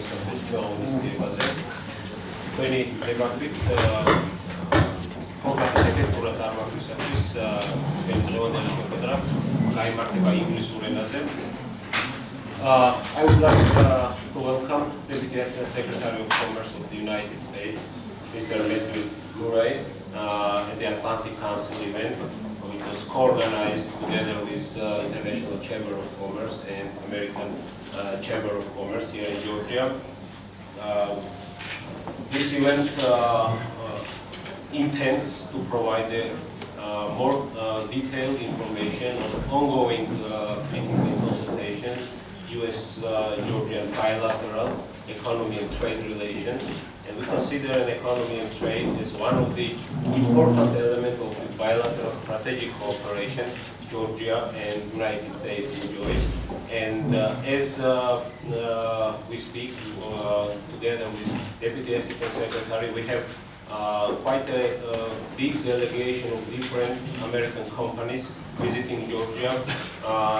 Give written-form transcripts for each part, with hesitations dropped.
მოსასწრებს ჩვეულის ძიებაზე. Თქვენი დებატვით კონკრეტულად ეფექტურად წარმოაქვისებთვის თქვენი დღევანდელი შეხვედრა გაიმართება ინგლისურ ენაზე. I would like to welcome Deputy Assistant Secretary of Commerce of the United States, Mr. Murray, at the Atlantic Council event, which was co-organized together with International Chamber of Commerce and American Chamber of Commerce here in Georgia. This event intends to provide more detailed information on ongoing technical consultations, U.S.-Georgian bilateral economy and trade relations. And we consider an economy and trade as one of the important elements of the bilateral strategic cooperation Georgia and United States enjoys. And as we speak together with Deputy Assistant Secretary, we have quite a big delegation of different American companies visiting Georgia.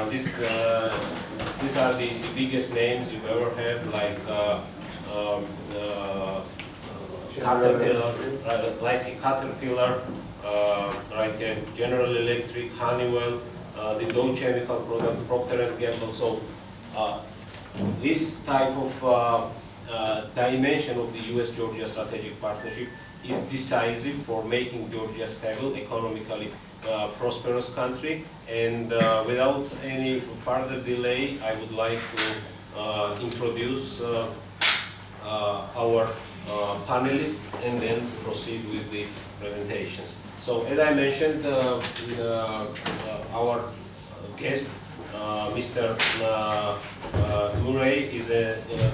These are the biggest names you've ever had, like Caterpillar, like General Electric, Honeywell, the Dow Chemical Products, Procter & Gamble. So this type of dimension of the U.S.-Georgia strategic partnership is decisive for making Georgia stable, economically prosperous country. And without any further delay, I would like to introduce our panelists and then proceed with the presentations. So as I mentioned, our guest, Mr. Murray, is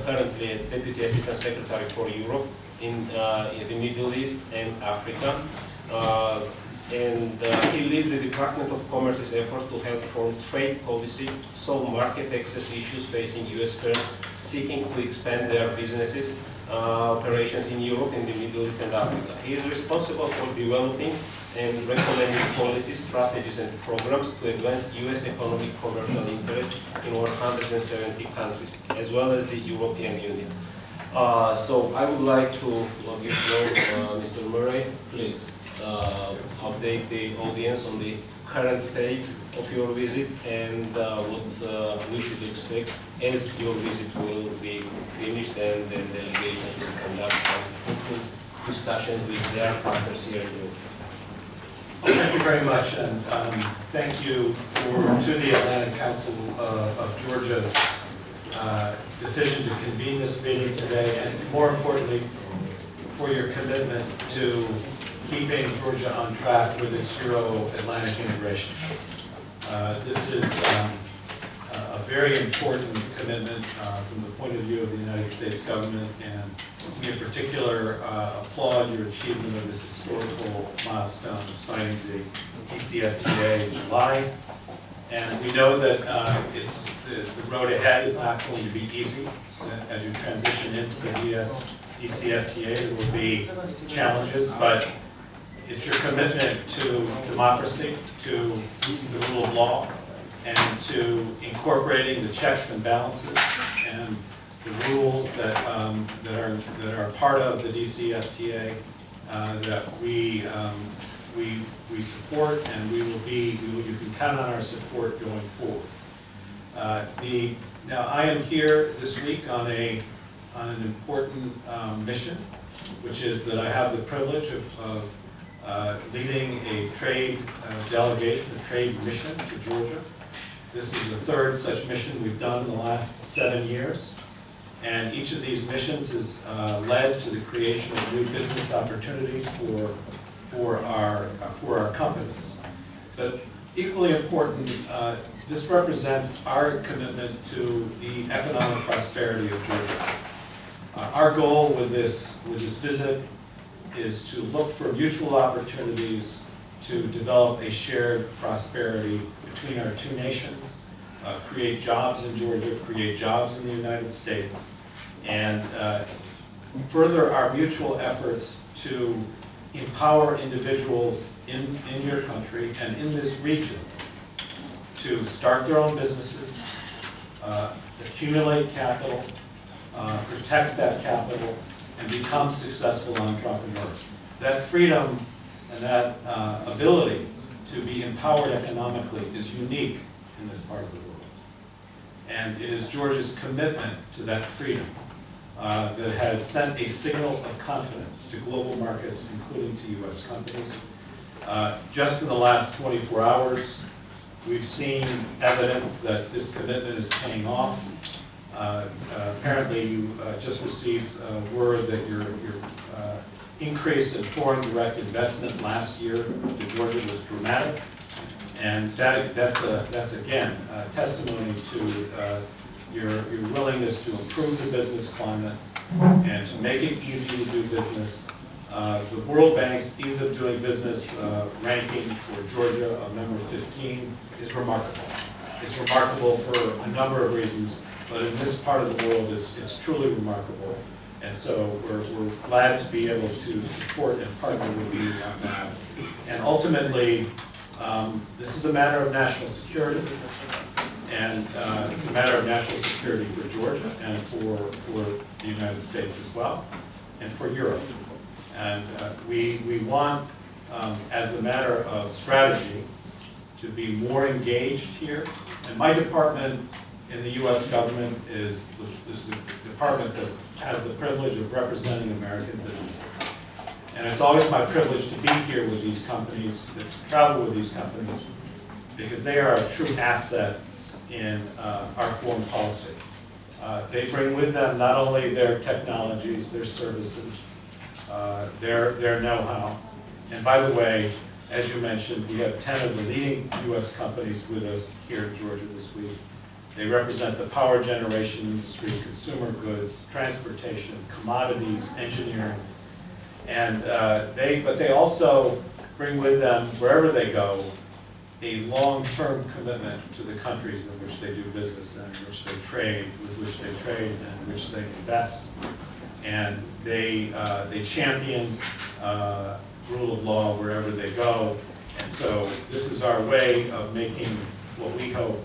currently a Deputy Assistant Secretary for Europe in the Middle East and Africa. He leads the Department of Commerce's efforts to help form trade policy, solve market access issues facing U.S. firms seeking to expand their businesses operations in Europe, in the Middle East and Africa. He is responsible for developing and recommending policies, strategies and programs to advance U.S. economic commercial interest in over 170 countries, as well as the European Union. So I would like to give floor Mr. Murray. Please update the audience on the current state of your visit and what we should expect as your visit will be finished and the delegations will conduct some fruitful discussions with their partners here in Europe. Thank you very much, and thank you to the Atlantic Council of Georgia's decision to convene this meeting today, and more importantly, for your commitment to keeping Georgia on track with its Euro-Atlantic integration. This is a very important commitment from the point of view of the United States government, and we in particular applaud your achievement of this historical milestone of signing the DCFTA in July. And we know that the road ahead is not going to be easy. As you transition into the DCFTA, there will be challenges, but it's your commitment to democracy, to the rule of law, and to incorporating the checks and balances and the rules that are part of the DCFTA that we support, and you can count on our support going forward. Now I am here this week on an important mission, which is that I have the privilege of leading a trade delegation, a trade mission to Georgia. This is the third such mission we've done in the last 7 years. And each of these missions has led to the creation of new business opportunities for our companies. But equally important, this represents our commitment to the economic prosperity of Georgia. Our goal with this visit is to look for mutual opportunities to develop a shared prosperity between our two nations, create jobs in Georgia, create jobs in the United States, and further our mutual efforts to empower individuals in your country and in this region to start their own businesses, accumulate capital, protect that capital, and become successful entrepreneurs. That freedom and that ability to be empowered economically is unique in this part of the world. And it is Georgia's commitment to that freedom that has sent a signal of confidence to global markets, including to U.S. companies. Just in the last 24 hours, we've seen evidence that this commitment is paying off. Apparently, you just received word that your increase in foreign direct investment last year to Georgia was dramatic, and that's again a testimony to your willingness to improve the business climate and to make it easy to do business. The World Bank's Ease of Doing Business ranking for Georgia of number 15 is remarkable. It's remarkable for a number of reasons, but in this part of the world, it's truly remarkable. And so we're glad to be able to support and partner with you on that. And ultimately, this is a matter of national security, and it's a matter of national security for Georgia and for the United States as well, and for Europe. And we want, as a matter of strategy, to be more engaged here. And my department in the U.S. government is the department that has the privilege of representing American businesses. And it's always my privilege to be here with these companies, to travel with these companies, because they are a true asset in our foreign policy. They bring with them not only their technologies, their services, their know-how. And by the way, as you mentioned, we have 10 of the leading U.S. companies with us here in Georgia this week. They represent the power generation industry, consumer goods, transportation, commodities, engineering. And but they also bring with them, wherever they go, a long-term commitment to the countries in which they do business and in which they trade, with which they trade, and in which they invest. And they champion rule of law wherever they go. And so this is our way of making what we hope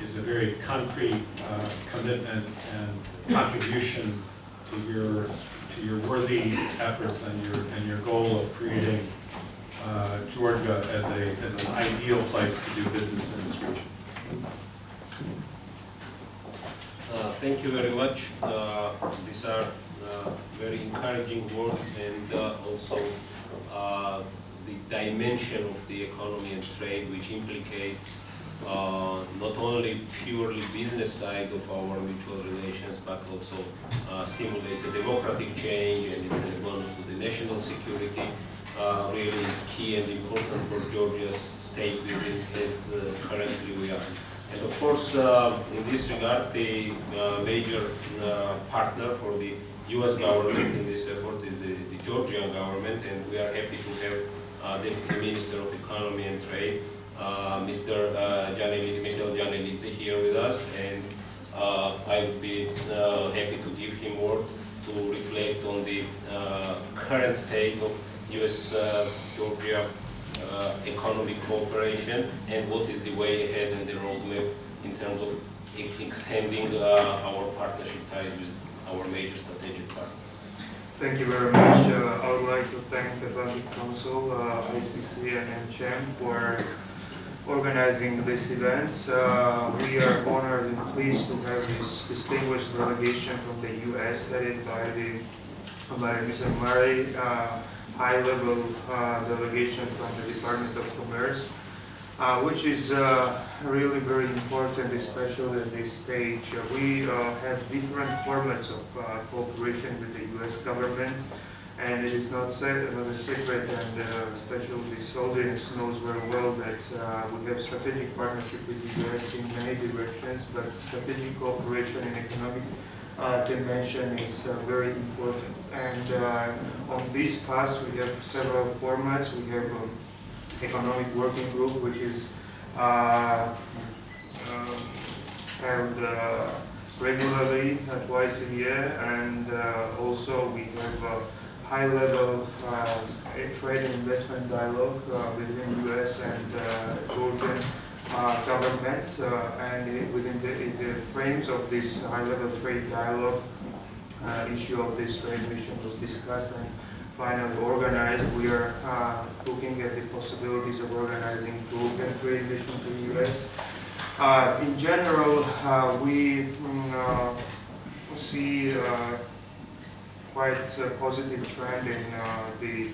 is a very concrete commitment and contribution to your worthy efforts and your goal of creating Georgia as an ideal place to do business in this region. Thank you very much. These are very encouraging words, and also the dimension of the economy and trade, which implicates not only purely business side of our mutual relations, but also stimulates a democratic change, and it's a bonus to the national security. Really is key and important for Georgia's state building as currently we are. And of course, in this regard, the major partner for the U.S. government in this effort is the Georgian government, and we are happy to have Deputy Minister of Economy and Trade, Mr. Mikheil Janelidze here with us, and I would be happy to give him word to reflect on the current state of U.S.-Georgia economic cooperation and what is the way ahead and the roadmap in terms of extending our partnership ties with our major strategic partner. Thank you very much. I would like to thank the Atlantic Council, ICC and MCHAM for organizing this event. We are honored and pleased to have this distinguished delegation from the U.S. headed by Mr. Murray, high-level delegation from the Department of Commerce, which is really very important, especially at this stage. We have different formats of cooperation with the U.S. government, and it is not a secret, and especially this audience knows very well that we have strategic partnership with the U.S. in many directions, but strategic cooperation in economic dimension is very important. And on this path, we have several formats. We have economic working group, which is held regularly twice a year, and also we have high-level trade and investment dialogue within U.S. and Georgian government, and within the frames of this high-level trade dialogue, issue of this trade mission was discussed and finally organized. We are looking at the possibilities of organizing European trade mission to the US. In general, we see quite a positive trend in the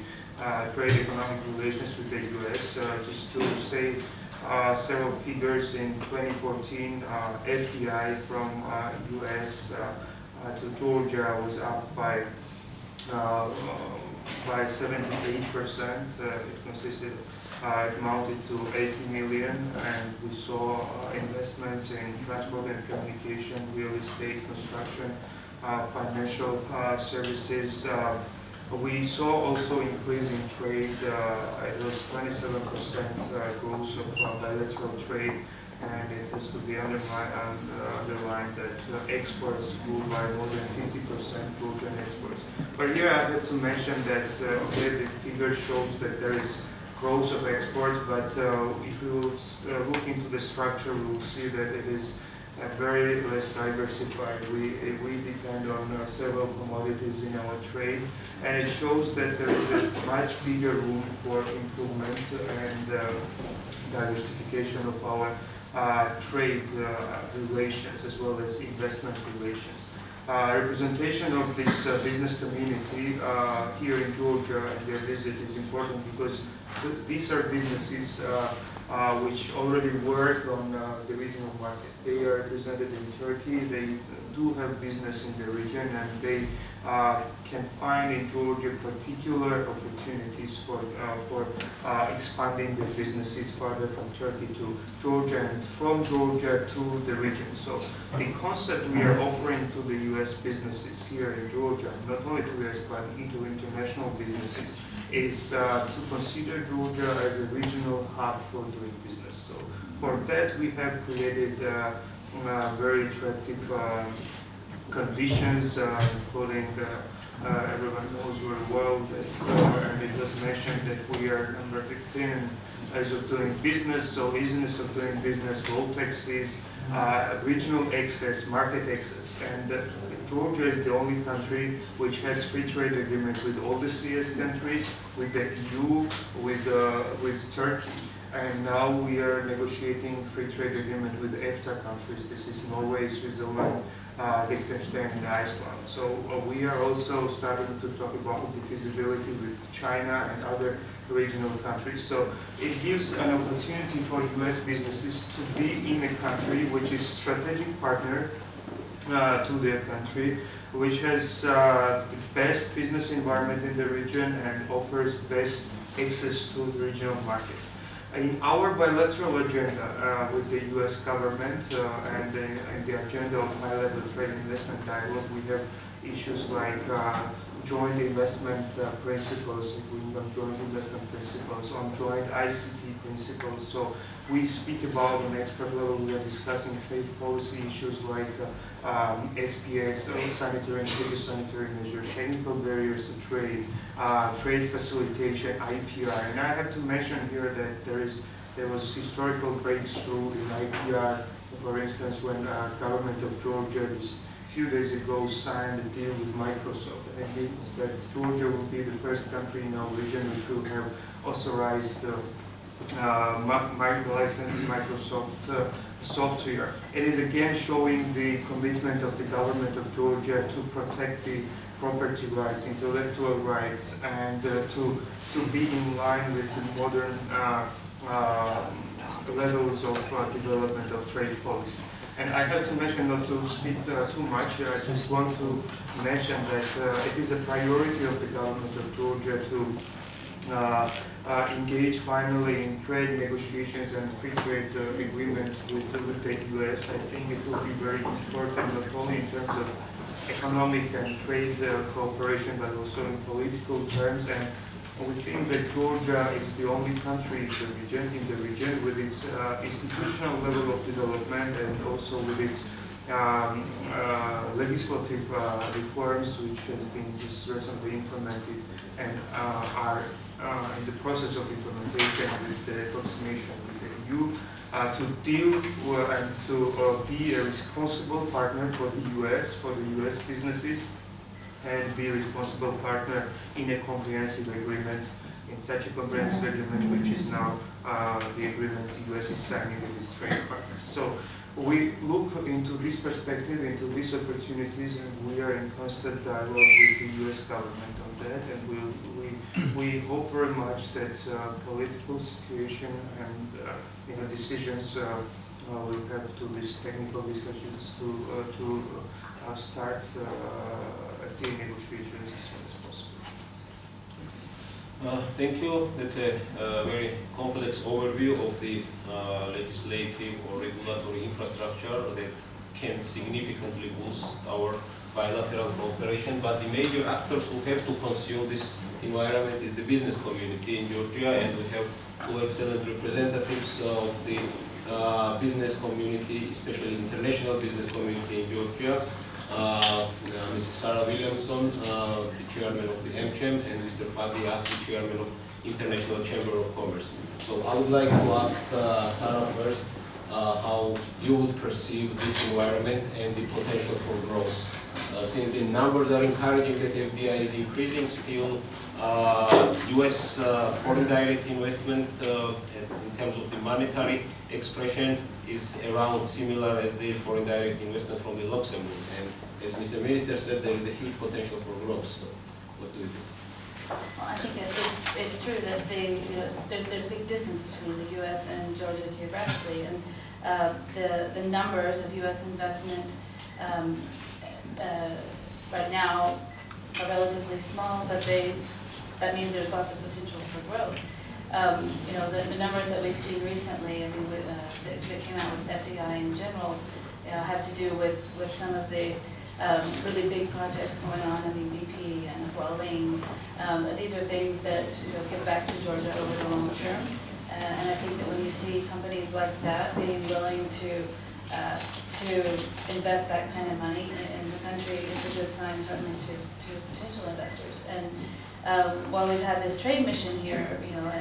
trade economic relations with the US. Just to say several figures, in 2014, FDI from US to Georgia was up by 78%. It consisted, it amounted to 80 million, and we saw investments in transport and communication, real estate, construction, financial services. We saw also increase in trade. It was 27% growth of bilateral trade, and it has to be underlined that exports grew by more than 50%, Georgian exports. But here I have to mention that okay, the figure shows that there is growth of exports, but if we will look into the structure, we will see that it is very less diversified. We depend on several commodities in our trade, and it shows that there is a much bigger room for improvement and diversification of our trade relations as well as investment relations. Representation of this business community here in Georgia and their visit is important because these are businesses which already work on the regional market. They are represented in Turkey, they do have business in the region, and they can find in Georgia particular opportunities for expanding their businesses further from Turkey to Georgia and from Georgia to the region. So the concept we are offering to the US businesses here in Georgia, not only to US but into international businesses, is to consider Georgia as a regional hub for doing business. So for that we have created very attractive conditions, including everyone knows very well that, and it was mentioned that we are number 15 as of doing business, so easiness of doing business, low taxes, regional access, market access, and Georgia is the only country which has free trade agreement with all the CS countries, with the EU, with Turkey, and now we are negotiating free trade agreement with EFTA countries. This is Norway, Switzerland, Liechtenstein, and Iceland. So we are also starting to talk about the feasibility with China and other regional countries. So it gives an opportunity for US businesses to be in a country which is strategic partner to their country, which has the best business environment in the region and offers best access to the regional markets. In our bilateral agenda with the US government and the agenda of high-level trade investment dialogue, we have issues like joint investment principles, agreeing on joint investment principles, on joint ICT principles. So we speak about on expert level, we are discussing trade policy issues like SPS, sanitary and phytosanitary measures, technical barriers to trade, trade facilitation, IPR. And I have to mention here that there was historical breakthrough in IPR, for instance, when government of Georgia this few days ago signed a deal with Microsoft. And it means that Georgia will be the first country in our region which will have authorized licensed Microsoft software. It is again showing the commitment of the government of Georgia to protect the property rights, intellectual rights, and to be in line with the modern levels of development of trade policy. And I have to mention, not to speak too much, I just want to mention that it is a priority of the government of Georgia to engage finally in trade negotiations and free trade agreement with the US. I think it will be very important, not only in terms of economic and trade cooperation, but also in political terms. And we think that Georgia is the only country in the region with its institutional level of development and also with its legislative reforms, which has been just recently implemented and are in the process of implementation with the approximation with the EU, to deal and to be a responsible partner for the US businesses, and be responsible partner in a comprehensive agreement, in such a comprehensive agreement which is now the agreements the US is signing with its trade partners. So we look into this perspective, into these opportunities, and we are in constant dialogue with the US government on that, and we hope very much that political situation and decisions will help to these technical researchers to start the negotiations as soon as possible. Thank you. That's a very complex overview of the legislative or regulatory infrastructure that can significantly boost our bilateral cooperation. But the major actors who have to consume this environment is the business community in Georgia, and we have two excellent representatives of the business community, especially international business community in Georgia. Mrs. Sarah Williamson, the chairman of the AmCham, and Mr. Fady Alsy, chairman of International Chamber of Commerce. So I would like to ask Sarah first how you would perceive this environment and the potential for growth. Since the numbers are encouraging that FDI is increasing, still US foreign direct investment in terms of the monetary expression is around similar as the foreign direct investment from the Luxembourg. And as Mr. Minister said, there is a huge potential for growth. So what do you think? Well, I think that it's true that there's a big distance between the U.S. and Georgia geographically, and the numbers of U.S. investment right now are relatively small, but that means there's lots of potential for growth. The numbers that we've seen recently, I mean, that came out with FDI in general, have to do with some of the really big projects going on. I mean, BP and Huawei. These are things that give back to Georgia over the long term. And I think that when you see companies like that being willing to invest that kind of money in the country, it's a good sign certainly to potential investors. And while we've had this trade mission here,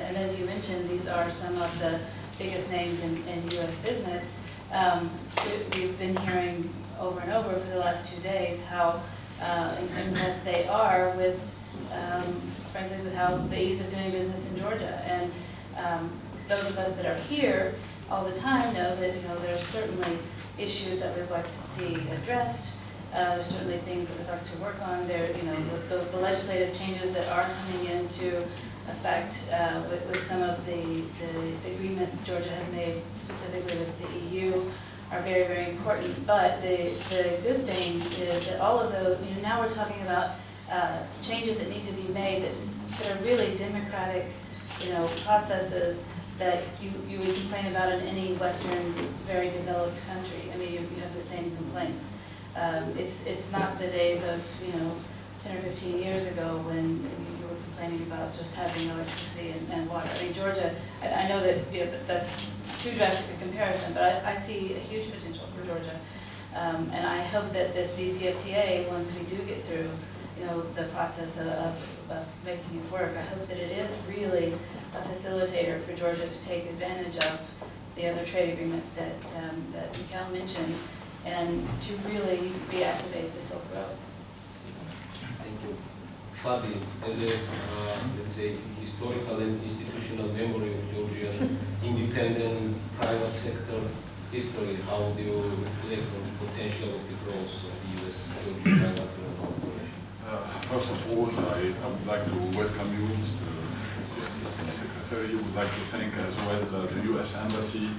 and as you mentioned, these are some of the biggest names in U.S. business. We've been hearing over and over for the last 2 days how impressed they are with, frankly, with how the ease of doing business in Georgia. And those of us that are here all the time know that there are certainly issues that we'd like to see addressed. There's certainly things that we'd like to work on. There, the legislative changes that are coming into effect with some of the agreements Georgia has made specifically with the EU are very, very important. But the good thing is that all of those, now we're talking about changes that need to be made that are really democratic, processes that you would complain about in any Western, very developed country. I mean, you have the same complaints. It's not the days of 10 or 15 years ago when you were complaining about just having electricity and water. I mean, Georgia, I know that that's too drastic a comparison, but I see a huge potential for Georgia, and I hope that this DCFTA, once we do get through, the process of making it work, I hope that it is really a facilitator for Georgia to take advantage of the other trade agreements that Mikheil mentioned, and to really reactivate the Silk Road. Thank you. Fady, as a, let's say, historical and institutional memory of Georgia's independent private sector history, how do you reflect on the potential of the growth of the U.S.-Georgia bilateral cooperation? First of all, I would like to welcome you, Mr. Assistant Secretary. I would like to thank as well the U.S. Embassy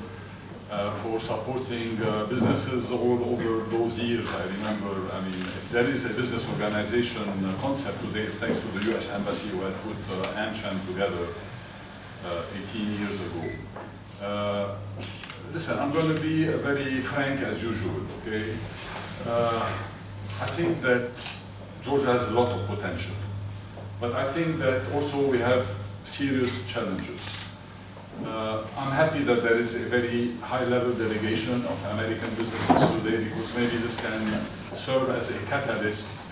for supporting businesses all over those years. I remember, if there is a business organization concept today, it's thanks to the U.S. Embassy who had put AmCham together 18 years ago. Listen, I'm going to be very frank as usual, okay? I think that Georgia has a lot of potential, but I think that also we have serious challenges. I'm happy that there is a very high-level delegation of American businesses today, because maybe this can serve as a catalyst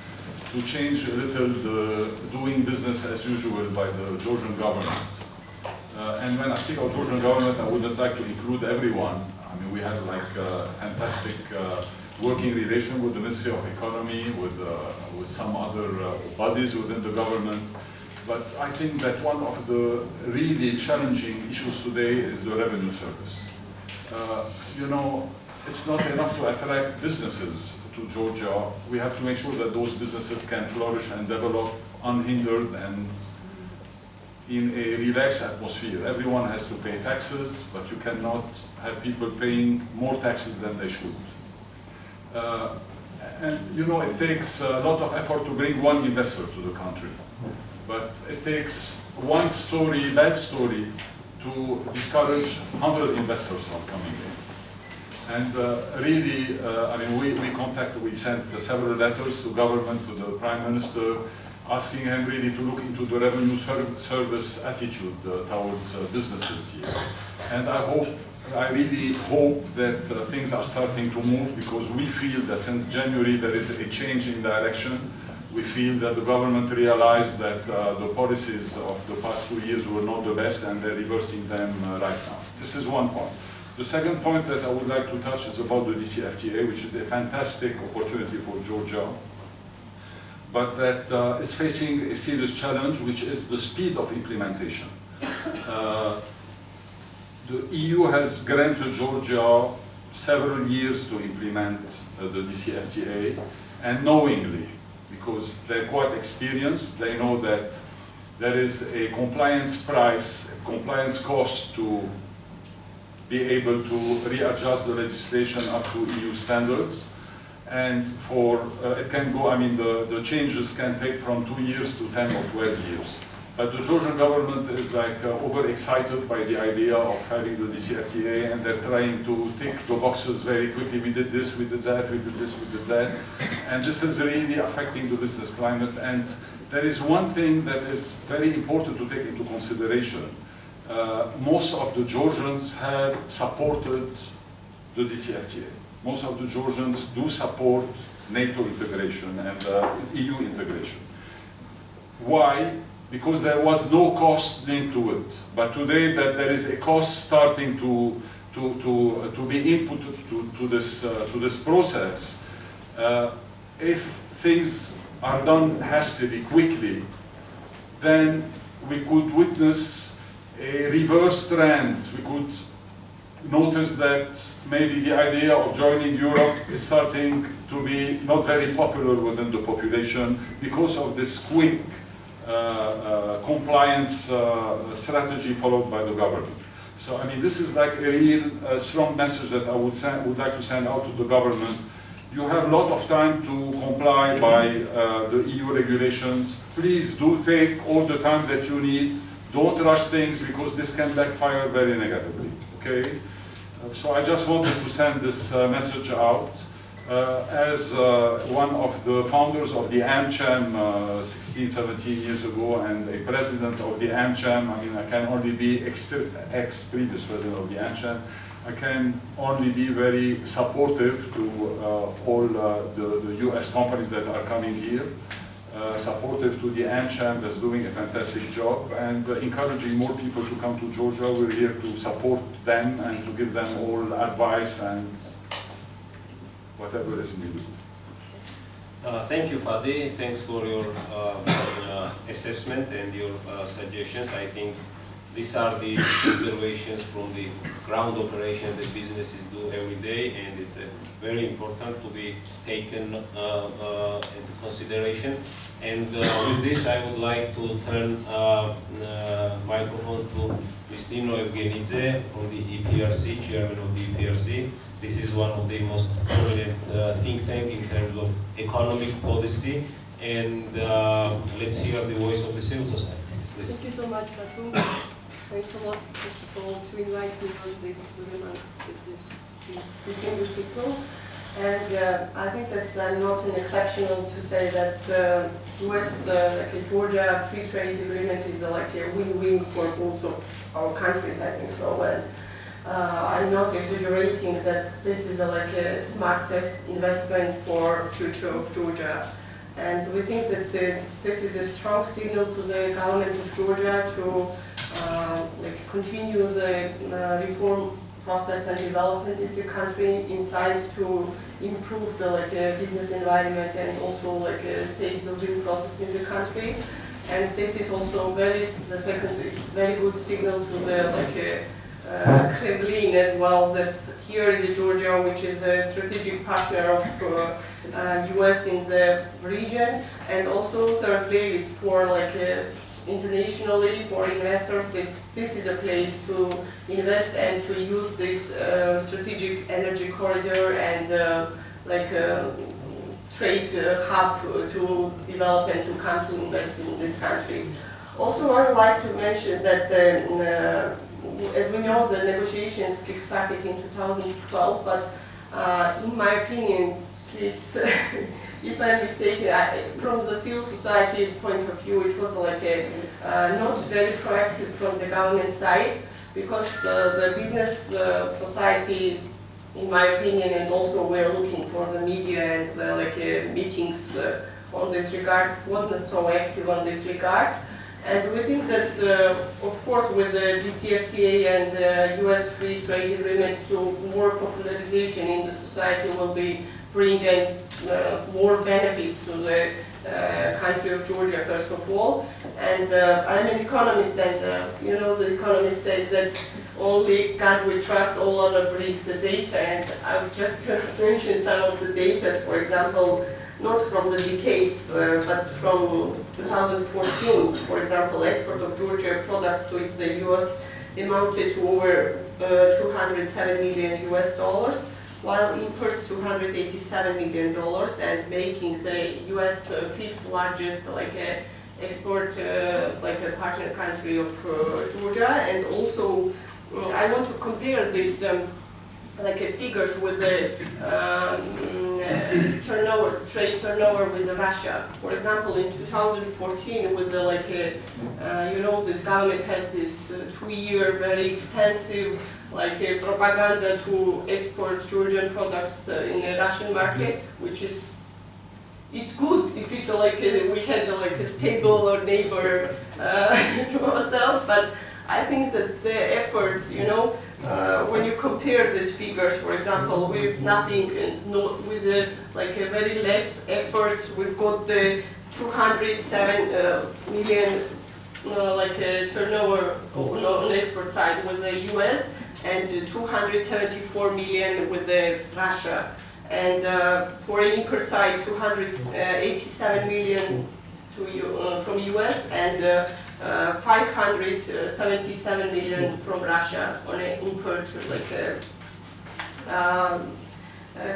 to change a little the doing business as usual by the Georgian government. And when I speak of Georgian government, I wouldn't like to include everyone. I mean, we have like fantastic working relation with the Ministry of Economy, with some other bodies within the government. But I think that one of the really challenging issues today is the revenue service. You know, it's not enough to attract businesses to Georgia. We have to make sure that those businesses can flourish and develop unhindered and in a relaxed atmosphere. Everyone has to pay taxes, but you cannot have people paying more taxes than they should. And you know, it takes a lot of effort to bring one investor to the country. But it takes one story, bad story, to discourage 100 investors from coming in. And really, I mean, we sent several letters to government, to the Prime Minister, asking him really to look into the revenue service attitude towards businesses here. And I really hope that things are starting to move, because we feel that since January there is a change in direction. We feel that the government realized that the policies of the past 2 years were not the best, and they're reversing them right now. This is one point. The second point that I would like to touch is about the DCFTA, which is a fantastic opportunity for Georgia, but that is facing a serious challenge, which is the speed of implementation. The EU has granted Georgia several years to implement the DCFTA, and knowingly, because they're quite experienced. They know that there is a compliance price, a compliance cost to be able to readjust the legislation up to EU standards. And it can go, I mean, the changes can take from 2 years to 10 or 12 years. But the Georgian government is like overexcited by the idea of having the DCFTA, and they're trying to tick the boxes very quickly. We did this, we did that, we did this, we did that. And this is really affecting the business climate. And there is one thing that is very important to take into consideration. Most of the Georgians have supported the DCFTA. Most of the Georgians do support NATO integration and EU integration. Why? Because there was no cost linked to it. But today that there is a cost starting to be inputted to this process, if things are done hastily, quickly, then we could witness a reverse trend. We could notice that maybe the idea of joining Europe is starting to be not very popular within the population because of this quick compliance strategy followed by the government. So, I mean, this is like a real strong message that I would like to send out to the government. You have a lot of time to comply by the EU regulations. Please do take all the time that you need. Don't rush things, because this can backfire very negatively, okay? So I just wanted to send this message out. As one of the founders of the AmCham 16, 17 years ago, and a president of the AmCham, I mean, I can only be ex-previous president of the AmCham, I can only be very supportive to all the US companies that are coming here, supportive to the AmCham that's doing a fantastic job, and encouraging more people to come to Georgia. We're here to support them and to give them all advice and whatever is needed. Thank you, Fady. Thanks for your assessment and your suggestions. I think these are the observations from the ground operation that businesses do every day, and it's very important to be taken into consideration. And with this, I would like to turn microphone to Ms. Nino Evgenidze from the EPRC, chairman of the EPRC. This is one of the most prominent think tank in terms of economic policy, and let's hear the voice of the civil society. Please. Thank you so much, Batu. Thanks a lot, first of all, to invite me on this webinar with these distinguished people. And I think that's not an exceptional to say that US, like a Georgia free trade agreement is like a win-win for both of our countries, I think so. And I'm not exaggerating that this is like a smart investment for future of Georgia. And we think that this is a strong signal to the government of Georgia to like continue the reform process and development in the country, inside to improve the business environment and also state building process in the country. And this is also it's very good signal to the Kremlin as well, that here is Georgia, which is a strategic partner of US in the region, and also thirdly, it's for internationally for investors that this is a place to invest and to use this strategic energy corridor and trade hub to develop and to come to invest in this country. Also, I would like to mention that as we know, the negotiations kick-started in 2012, but in my opinion, please, if I'm mistaken, from the civil society point of view, it was not very proactive from the government side, because the business society, in my opinion, and also we're looking for the media and the meetings on this regard, was not so active on this regard. And we think that, of course, with the DCFTA and the US free trade agreement, so more popularization in the society will be bringing more benefits to the country of Georgia, first of all. And I'm an economist, and the economist said that only God we trust, all other brings the data. And I would just mention some of the data, for example, not from the decades, but from 2014. For example, export of Georgia products to the US amounted to over $207 million US dollars, while imports $287 million, and making the US fifth largest export a partner country of Georgia. And also, I want to compare this figures with the trade turnover with Russia. For example, in 2014, with the this government has this 2-year very extensive propaganda to export Georgian products in the Russian market, which is it's good if it's we had a stable neighbor to ourselves, but I think that the efforts, when you compare these figures, for example, with nothing and with a very less efforts, we've got the 207 million turnover on export side with the US, and 274 million with the Russia, and for import side 287 million from US and 577 million from Russia on an import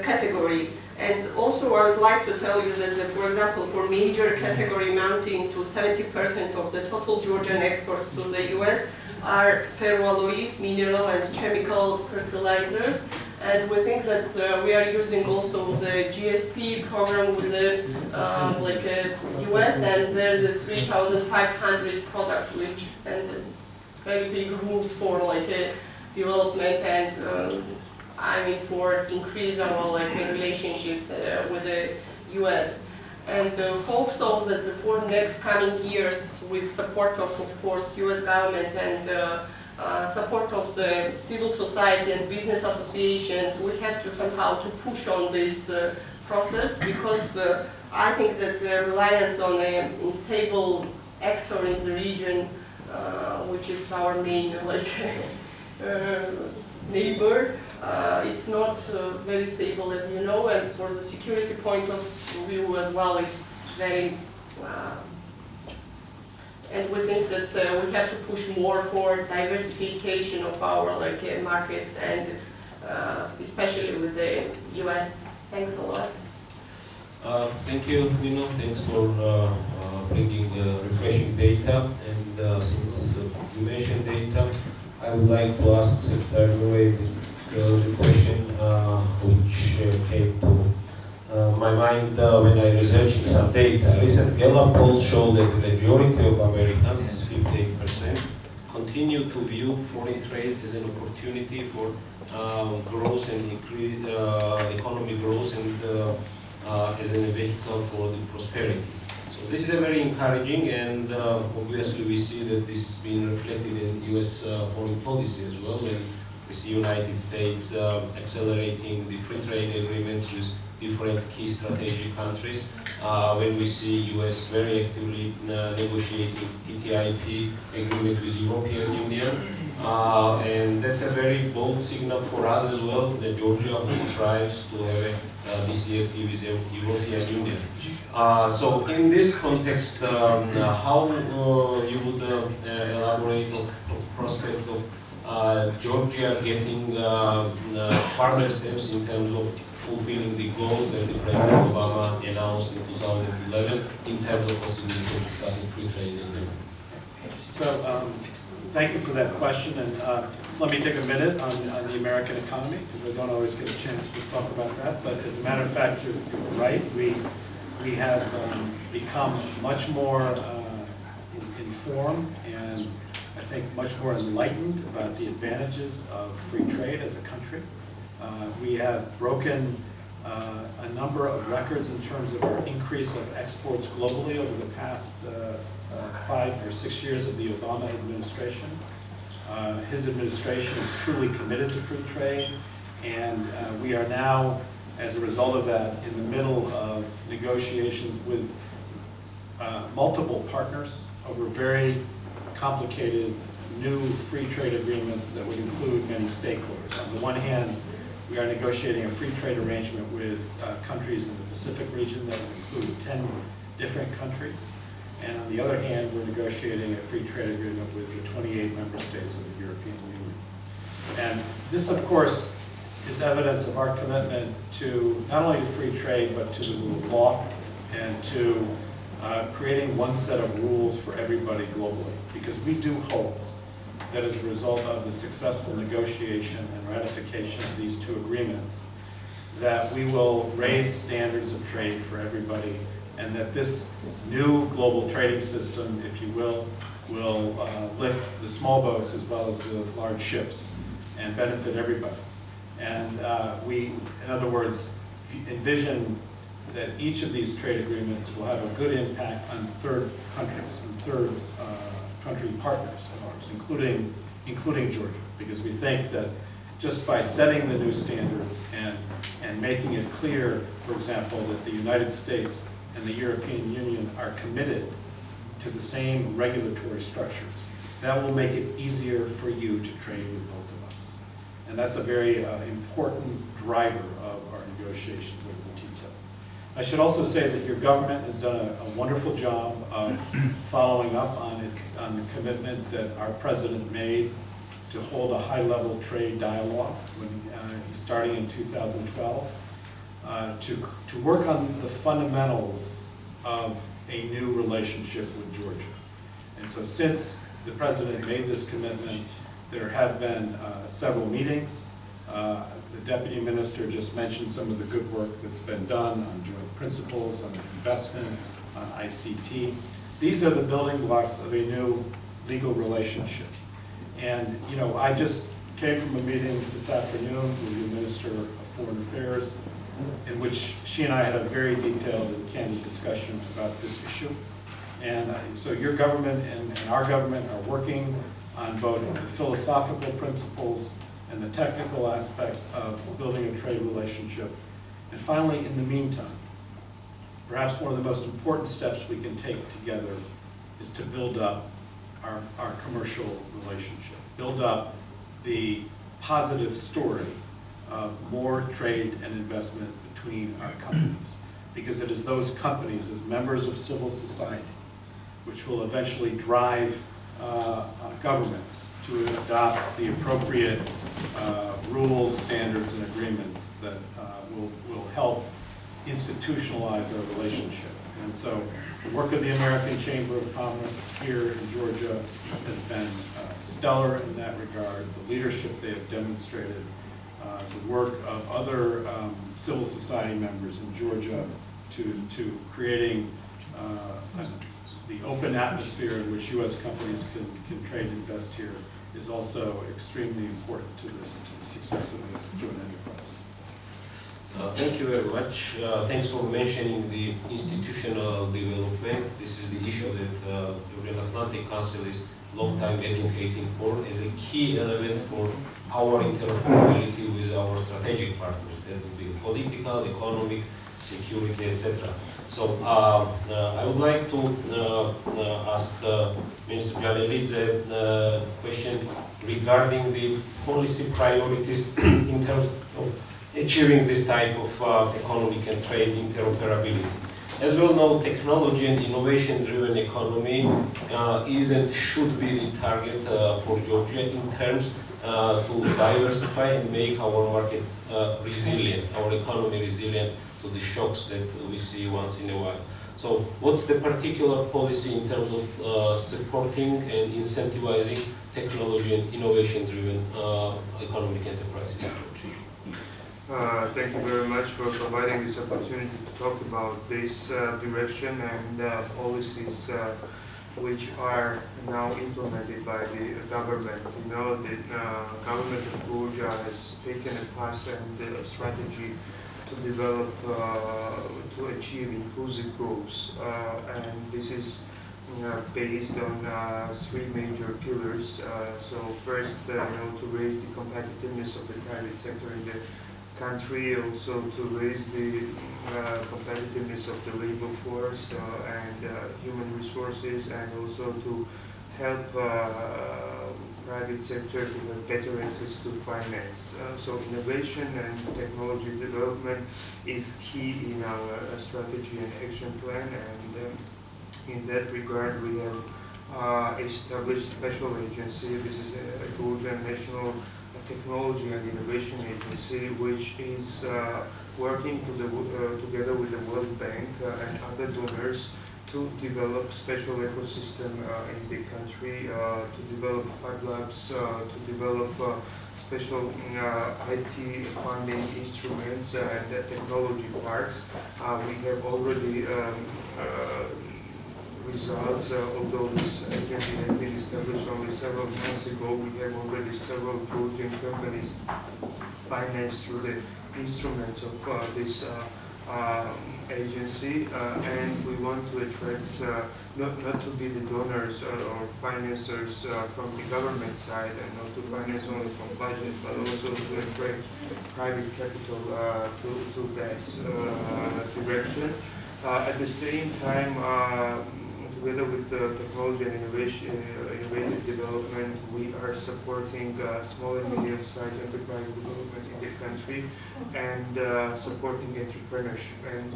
category. And also I would like to tell you that, for example, for major category amounting to 70% of the total Georgian exports to the US are ferroalloys, mineral and chemical fertilizers. And we think that we are using also the GSP program with the US, and there's a 3,500 products which and very big rules for development and for increase our relationships with the US. And hope so that for next coming years, with support of course US government and support of the civil society and business associations, we have to somehow to push on this process, because I think that the reliance on a stable actor in the region, which is our main neighbor, it's not very stable, as you know, and for the security point of view as well, it's very and we think that we have to push more for diversification of our markets, and especially with the US. Thanks a lot. Thank you, Nino. Thanks for bringing refreshing data. And since you mentioned data, I would like to ask Secretary Murray the question which came to my mind when I researched some data. Recent Gallup polls show that the majority of Americans, 58%, continue to view foreign trade as an opportunity for growth and economic growth, and as a vehicle for the prosperity. So this is a very encouraging, and obviously we see that this is being reflected in US foreign policy as well. And We see United States accelerating the free trade agreements with different key strategic countries. When we see US very actively negotiating TTIP agreement with European Union. And that's a very bold signal for us as well, that Georgia tries to have a DCFT with the European Union. So in this context, how you would elaborate on prospects of Georgia getting further steps in terms of fulfilling the goals that the President Obama announced in 2011 in terms of possibly discussing free trade agreement? So, thank you for that question, and let me take a minute on the American economy, because I don't always get a chance to talk about that. But as a matter of fact, you're right. We have become much more informed and I think much more enlightened about the advantages of free trade as a country. We have broken a number of records in terms of our increase of exports globally over the past 5 or 6 years of the Obama administration. His administration is truly committed to free trade, and we are now, as a result of that, in the middle of negotiations with multiple partners over very complicated new free trade agreements that would include many stakeholders. On the one hand, we are negotiating a free trade arrangement with countries in the Pacific region that would include 10 different countries. And on the other hand, we're negotiating a free trade agreement with the 28 member states of the European Union. And this, of course, is evidence of our commitment to not only to free trade, but to the rule of law and to creating one set of rules for everybody globally. Because we do hope that as a result of the successful negotiation and ratification of these two agreements, that we will raise standards of trade for everybody, and that this new global trading system, if you will lift the small boats as well as the large ships and benefit everybody. And in other words, envision that each of these trade agreements will have a good impact on third countries and third country partners of ours, including Georgia, because we think that just by setting the new standards and making it clear, for example, that the United States and the European Union are committed to the same regulatory structures, that will make it easier for you to trade with both of us. And that's a very important driver of our negotiations over the TTIP. I should also say that your government has done a wonderful job of following up on the commitment that our president made to hold a high-level trade dialogue starting in 2012, to work on the fundamentals of a new relationship with Georgia. And so since the president made this commitment, there have been several meetings. The deputy minister just mentioned some of the good work that's been done on joint principles, on investment, on ICT. These are the building blocks of a new legal relationship. And, you know, I just came from a meeting this afternoon with the Minister of Foreign Affairs, in which she and I had a very detailed and candid discussion about this issue. And so your government and our government are working on both the philosophical principles and the technical aspects of building a trade relationship. And finally, in the meantime, perhaps one of the most important steps we can take together is to build up our commercial relationship, build up the positive story of more trade and investment between our companies. Because it is those companies, as members of civil society, which will eventually drive governments to adopt the appropriate rules, standards, and agreements that will help institutionalize our relationship. And so the work of the American Chamber of Commerce here in Georgia has been stellar in that regard. The leadership they have demonstrated, the work of other civil society members in Georgia to creating the open atmosphere in which U.S. companies can trade and invest here is also extremely important to the success of this joint enterprise. Thank you very much. Thanks for mentioning the institutional development. This is the issue that Georgian Atlantic Council is long time advocating for as a key element for our interoperability with our strategic partners. That would be political, economic, security, etc. So I would like to ask Minister Janelidze a question regarding the policy priorities in terms of achieving this type of economic and trade interoperability. As we all know, technology and innovation-driven economy is and should be the target for Georgia in terms to diversify and make our market resilient, our economy resilient to the shocks that we see once in a while. So what's the particular policy in terms of supporting and incentivizing technology and innovation-driven economic enterprises in Georgia? Thank you very much for providing this opportunity to talk about this direction and policies which are now implemented by the government. You know, the government of Georgia has taken a path and a strategy to develop, to achieve inclusive growth, and this is based on three major pillars. So first, to raise the competitiveness of the private sector in the country, also to raise the competitiveness of the labor force and human resources, and also to help private sector to have better access to finance. So innovation and technology development is key in our strategy and action plan, and in that regard we have established special agency. This is a Georgia National Technology and Innovation Agency, which is working together with the World Bank and other donors to develop special ecosystem in the country, to develop fab labs, to develop special IT funding instruments and technology parks. We have already results, although this agency has been established only several months ago. We have already several Georgian companies financed through the instruments of this agency, and we want to attract not to be the donors or financiers from the government side, and not to finance only from budget, but also to attract private capital to that direction. At the same time, together with the technology and innovative development, we are supporting small and medium-sized enterprise development in the country, and supporting entrepreneurship and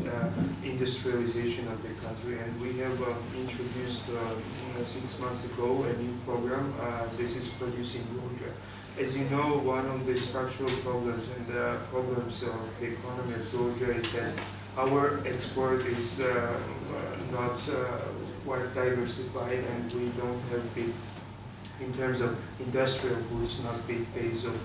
industrialization of the country. And we have introduced 6 months ago a new program. This is Producing Georgia. As you know, one of the structural problems and problems of the economy of Georgia is that our export is not quite diversified, and we don't have big, in terms of industrial goods, not big base of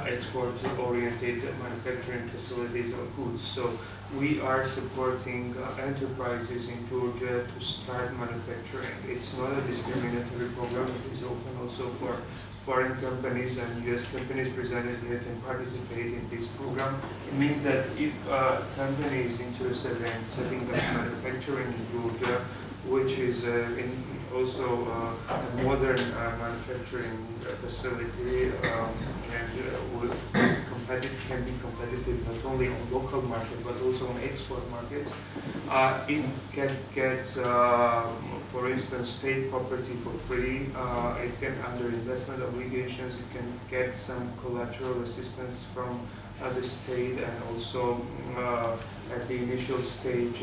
export-oriented manufacturing facilities or goods. So we are supporting enterprises in Georgia to start manufacturing. It's not a discriminatory program. It is open also for foreign companies, and U.S. companies presented here can participate in this program. It means that if a company is interested in setting up manufacturing in Georgia, which is also a modern manufacturing facility, and can be competitive not only on local market but also on export markets, it can get, for instance, state property for free. It can, under investment obligations, it can get some collateral assistance from the state, and also at the initial stage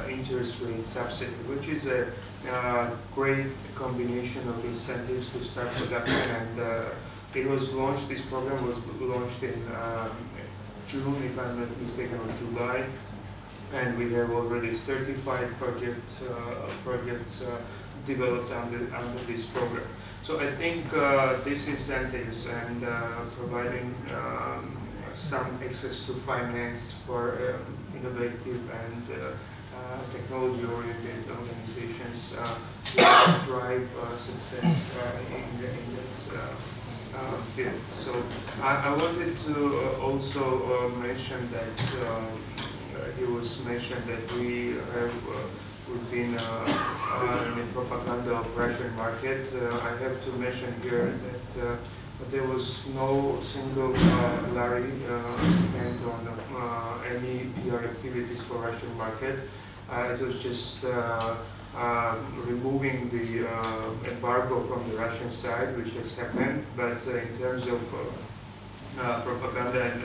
interest rate subsidy, which is a great combination of incentives to start production. And it was launched, this program was launched in June, if I'm not mistaken, or July, and we have already 35 projects developed under this program. So I think these incentives and providing some access to finance for innovative and technology-oriented organizations drive success in that field. So I wanted to also mention that it was mentioned that we've been Russian market. I have to mention here that there was no single lari spent on any PR activities for Russian market. It was just removing the embargo from the Russian side, which has happened. But in terms of propaganda and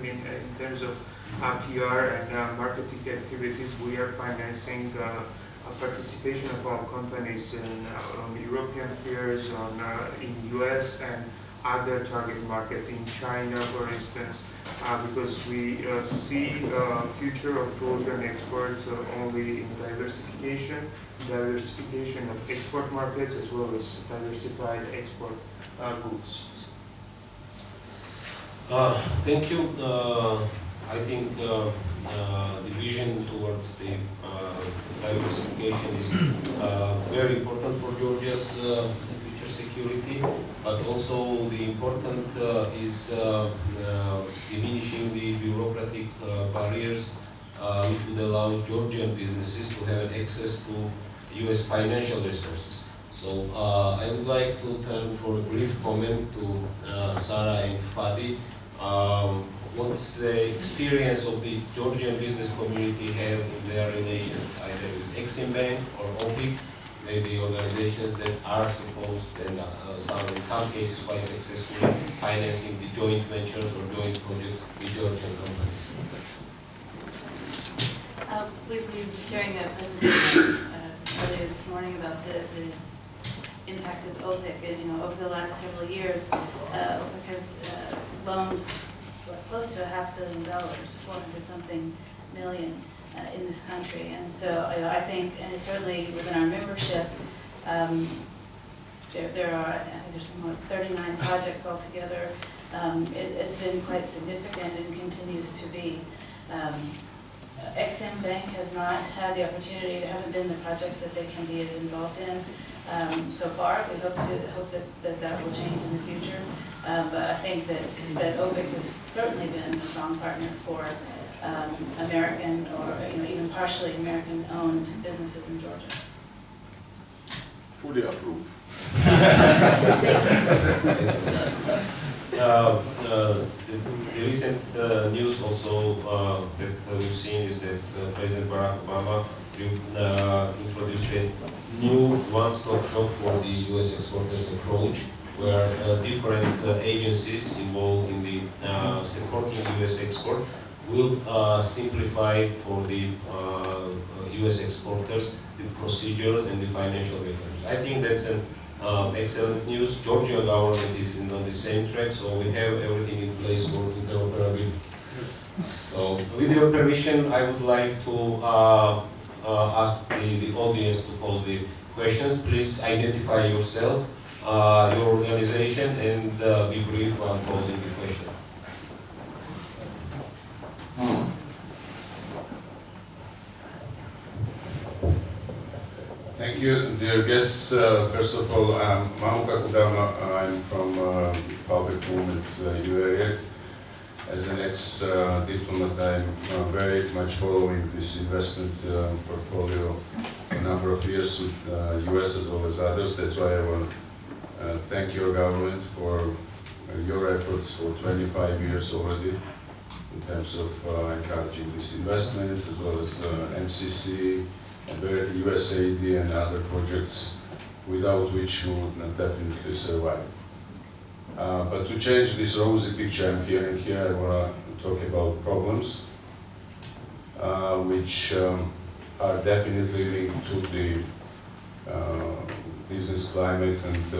in terms of PR and marketing activities, we are financing participation of our companies in European fairs, in US and other target markets in China, for instance, because we see future of Georgian export only in diversification of export markets as well as diversified export goods. Thank you. I think the vision towards the diversification is very important for Georgia's future security, but also the important is diminishing the bureaucratic barriers which would allow Georgian businesses to have access to US financial resources. So I would like to turn for a brief comment to Sarah and Fady. What's the experience of the Georgian business community have in their relations, either with Exim Bank or OPIC, maybe organizations that are supposed and in some cases quite successfully financing the joint ventures or joint projects with Georgian companies? We were just hearing a presentation earlier this morning about the impact of OPIC, over the last several years, because loan close to $500 million, 400-something million in this country, and so I think, and certainly within our membership, there are, I think there's somewhat 39 projects altogether. It's been quite significant and continues to be. Exim Bank has not had the opportunity, there haven't been the projects that they can be as involved in so far. We hope that will change in the future. But I think that OPIC has certainly been a strong partner for American or even partially American-owned businesses in Georgia. Fully approve. The recent news also that we've seen is that President Barack Obama introduced a new one-stop shop for the U.S. exporters approach, where different agencies involved in the supporting U.S. export will simplify for the U.S. exporters the procedures and the financial records. I think that's an excellent news. Georgia government is on the same track, so we have everything in place for interoperability. So, with your permission, I would like to ask the audience to pose the questions. Please identify yourself, your organization, and be brief while posing the question. Thank you, dear guests. First of all, I'm Mamuka Kudama. I'm from Public Movement EU area. As an ex-diplomat, I'm very much following this investment portfolio for a number of years with US as well as others. That's why I want to thank your government for your efforts for 25 years already in terms of encouraging this investment, as well as MCC, and USAID and other projects without which we would not definitely survive. But to change this rosy picture I'm hearing here, I want to talk about problems which are definitely linked to the business climate and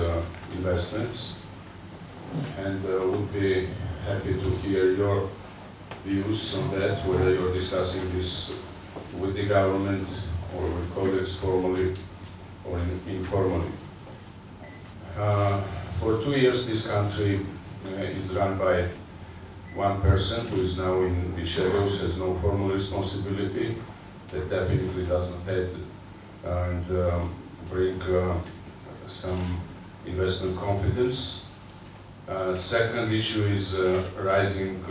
investments. And would be happy to hear your views on that, whether you're discussing this with the government or with colleagues formally or informally. For 2 years, this country is run by one person who is now in the shadows, has no formal responsibility, that definitely does not have and bring some investment confidence. Second issue is rising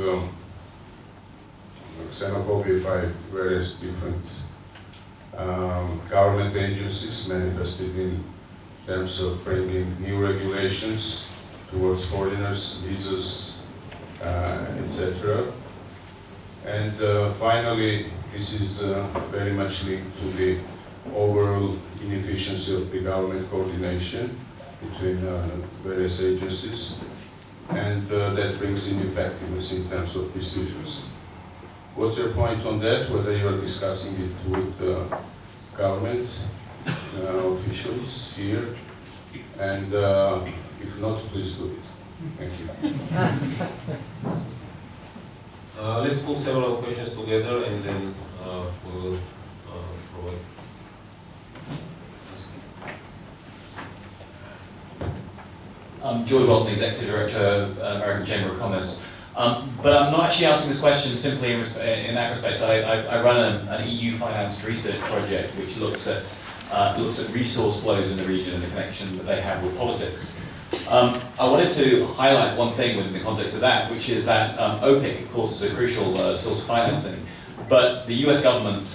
xenophobia by various different government agencies manifested in terms of bringing new regulations towards foreigners, visas, etc. And finally, this is very much linked to the overall inefficiency of the government coordination between various agencies, and that brings ineffectiveness in terms of decisions. What's your point on that, whether you are discussing it with government officials here, and if not, please do it. Thank you. Let's put several questions together and then we will provide. George Walton, Executive Director of American Chamber of Commerce. But I'm not actually asking this question simply in that respect. I run an EU-financed research project which looks at resource flows in the region and the connection that they have with politics. I wanted to highlight one thing within the context of that, which is that OPEC, of course, is a crucial source of financing, but the US government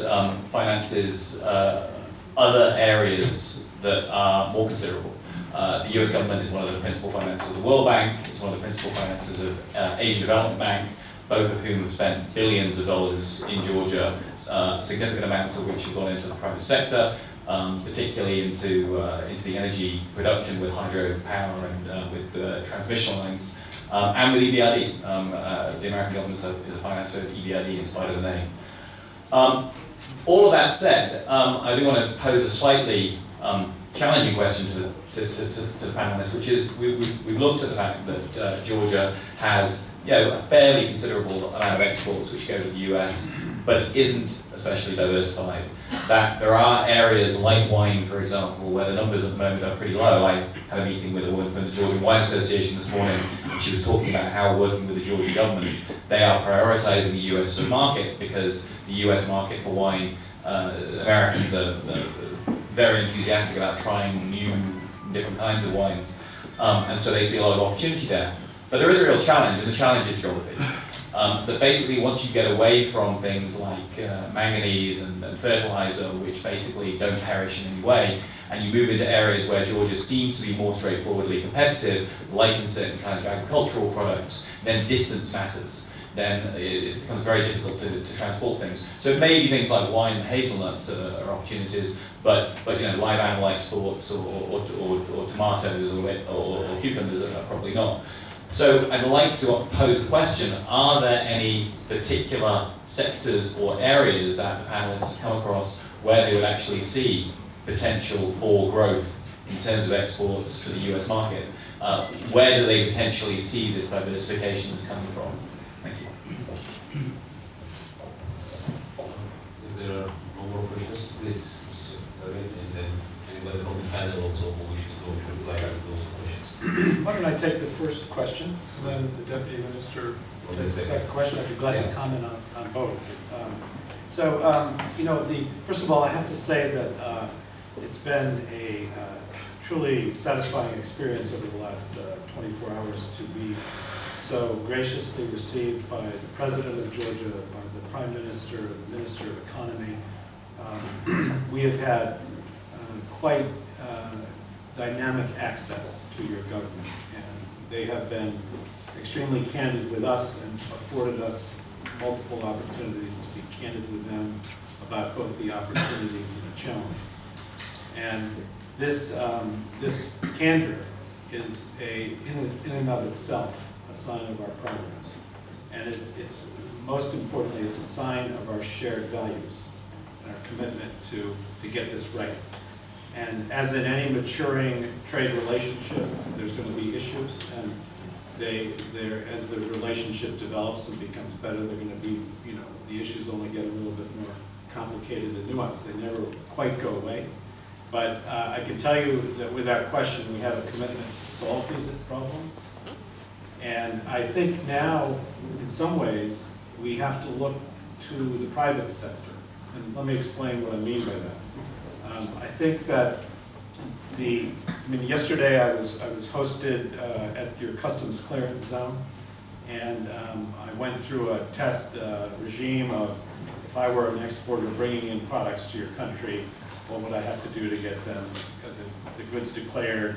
finances other areas that are more considerable. The US government is one of the principal financiers of the World Bank, it's one of the principal financiers of Asian Development Bank, both of whom have spent billions of dollars in Georgia, significant amounts of which have gone into the private sector, particularly into the energy production with hydropower and with transmission lines, and with EBRD. The American government is a financier of EBRD in spite of the name. All of that said, I do want to pose a slightly challenging question to the panelists, which is we've looked at the fact that Georgia has a fairly considerable amount of exports which go to the US, but it isn't especially diversified. That there are areas like wine, for example, where the numbers at the moment are pretty low. I had a meeting with a woman from the Georgian Wine Association this morning, and she was talking about how, working with the Georgian government, they are prioritizing the US market because the US market for wine, Americans are very enthusiastic about trying new, different kinds of wines, and so they see a lot of opportunity there. But there is a real challenge, and the challenge is geography. That basically once you get away from things like manganese and fertilizer, which basically don't perish in any way, and you move into areas where Georgia seems to be more straightforwardly competitive, like in certain kinds of agricultural products, then distance matters. Then it becomes very difficult to transport things. So it may be things like wine and hazelnuts are opportunities, but live animal exports or tomatoes or cucumbers are probably not. So I'd like to pose a question: are there any particular sectors or areas that the panelists come across where they would actually see potential for growth in terms of exports to the US market? Where do they potentially see this diversification is coming from? Thank you. If there are no more questions, please, Mr. David, and then anybody from the panel also who wishes to reply to those questions. Why don't I take the first question, and then the Deputy Minister takes the second question. I'd be glad to comment on both. First of all, I have to say that it's been a truly satisfying experience over the last 24 hours to be so graciously received by the President of Georgia, by the Prime Minister, the Minister of Economy. We have had quite dynamic access to your government, and they have been extremely candid with us and afforded us multiple opportunities to be candid with them about both the opportunities and the challenges. And this candor is in and of itself a sign of our progress. And it's most importantly, it's a sign of our shared values and our commitment to get this right. And as in any maturing trade relationship, there's going to be issues, and as the relationship develops and becomes better, they're going to be, the issues only get a little bit more complicated and nuanced. They never quite go away. But I can tell you that with that question, we have a commitment to solve these problems. And I think now, in some ways, we have to look to the private sector. And let me explain what I mean by that. I think that yesterday I was hosted at your customs clearance zone, and I went through a test regime of if I were an exporter bringing in products to your country, what would I have to do to get them, the goods declared,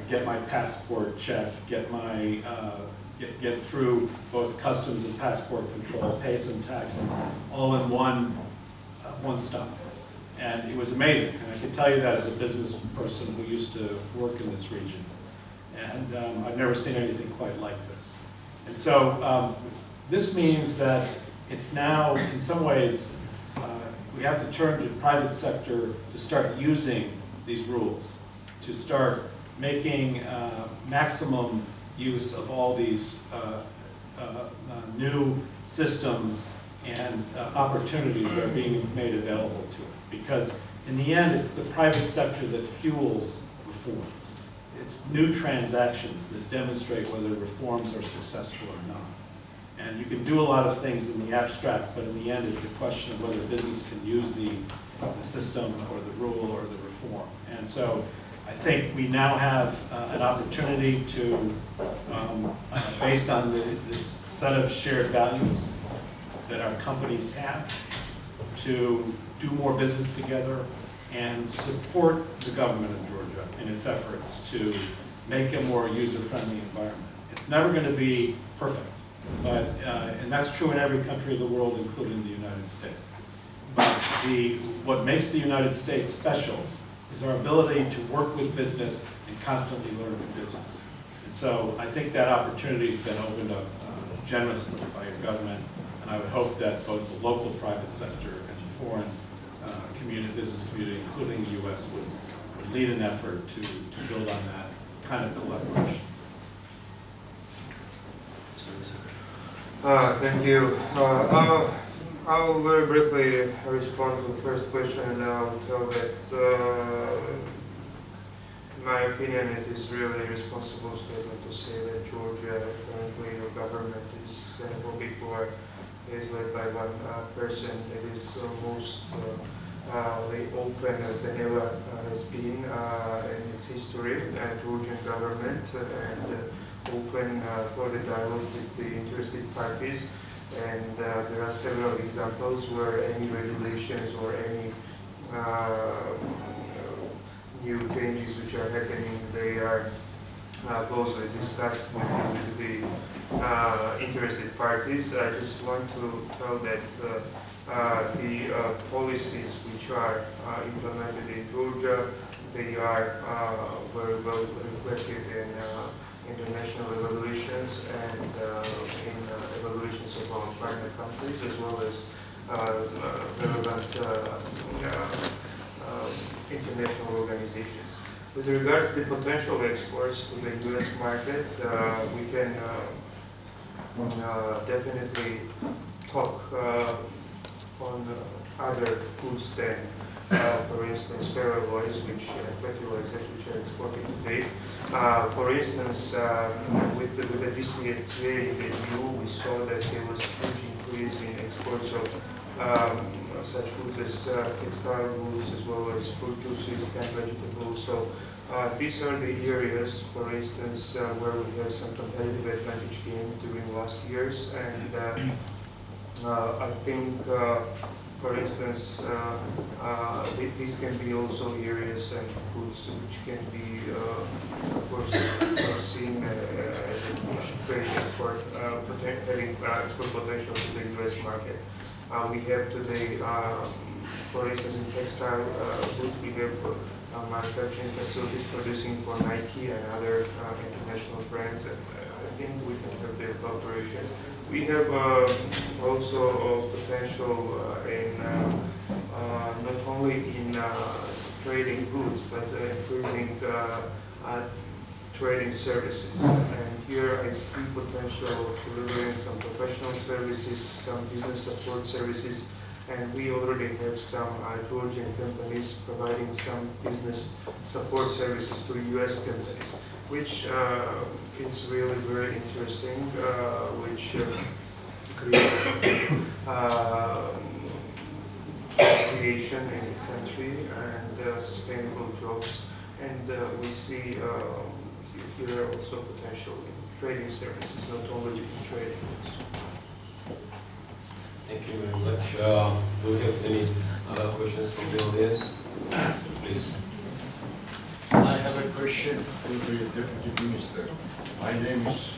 get my passport checked, get my, get through both customs and passport control, pay some taxes, all in one stop. And it was amazing, and I can tell you that as a business person who used to work in this region. And I've never seen anything quite like this. And so this means that it's now, in some ways, we have to turn to the private sector to start using these rules, to start making maximum use of all these new systems and opportunities that are being made available to it. Because in the end, it's the private sector that fuels reform. It's new transactions that demonstrate whether reforms are successful or not. And you can do a lot of things in the abstract, but in the end, it's a question of whether business can use the system or the rule or the reform. And so I think we now have an opportunity to, based on this set of shared values that our companies have, to do more business together and support the government of Georgia in its efforts to make a more user-friendly environment. It's never going to be perfect, but, and that's true in every country of the world, including the United States. But what makes the United States special is our ability to work with business and constantly learn from business. And so I think that opportunity has been opened up generously by your government, and I would hope that both the local private sector and the foreign business community, including the U.S., would lead an effort to build on that kind of collaboration. Thank you. I'll very briefly respond to the first question, and I'll tell that, in my opinion, it is really a responsible statement to say that Georgia, currently your government is before is led by one person. It is most open than ever has been in its history, Georgian government, and open for the dialogue with the interested parties. And there are several examples where any regulations or any new changes which are happening, they are closely discussed with the interested parties. I just want to tell that the policies which are implemented in Georgia, they are very well reflected in international evaluations and in evaluations of our partner countries, as well as relevant international organizations. With regards to the potential exports to the U.S. market, we can definitely talk on other goods than, for instance, ferroalloys, fertilizers, which are exported today. For instance, with the DCFTA in the EU, we saw that there was a huge increase in exports of such goods as textile goods, as well as fruit juices, canned vegetables. So these are the areas, for instance, where we have some competitive advantage gained during last years, and I think, for instance, these can be also areas and goods which can be foreseen as very export, having export potential to the U.S. market. We have today, for instance, in textile goods, we have manufacturing facilities producing for Nike and other international brands, and I think we can have their cooperation. We have also potential in not only in trading goods, but including trading services. And here I see potential delivering some professional services, some business support services, and we already have some Georgian companies providing some business support services to U.S. companies, which is really very interesting, which creates creation in the country and sustainable jobs. And we see here also potential in trading services, not only in trading goods. Thank you very much. Do we have any other questions from the audience? Please. I have a question for the Deputy Minister. My name is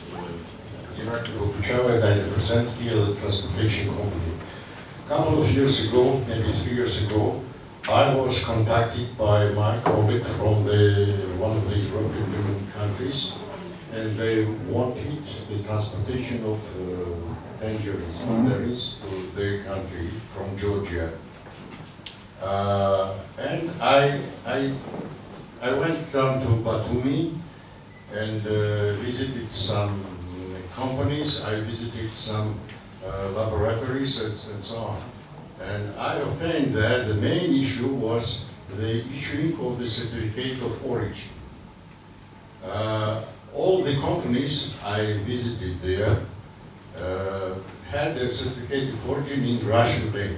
and I represent here the transportation company. A couple of years ago, maybe 3 years ago, I was contacted by my colleague from one of the European Union countries, and they wanted the transportation of dangerous mandarins to their country from Georgia. And I went down to Batumi and visited some companies, I visited some laboratories and so on. And I obtained that the main issue was the issuing of the certificate of origin. All the companies I visited there had their certificate of origin in Russian language.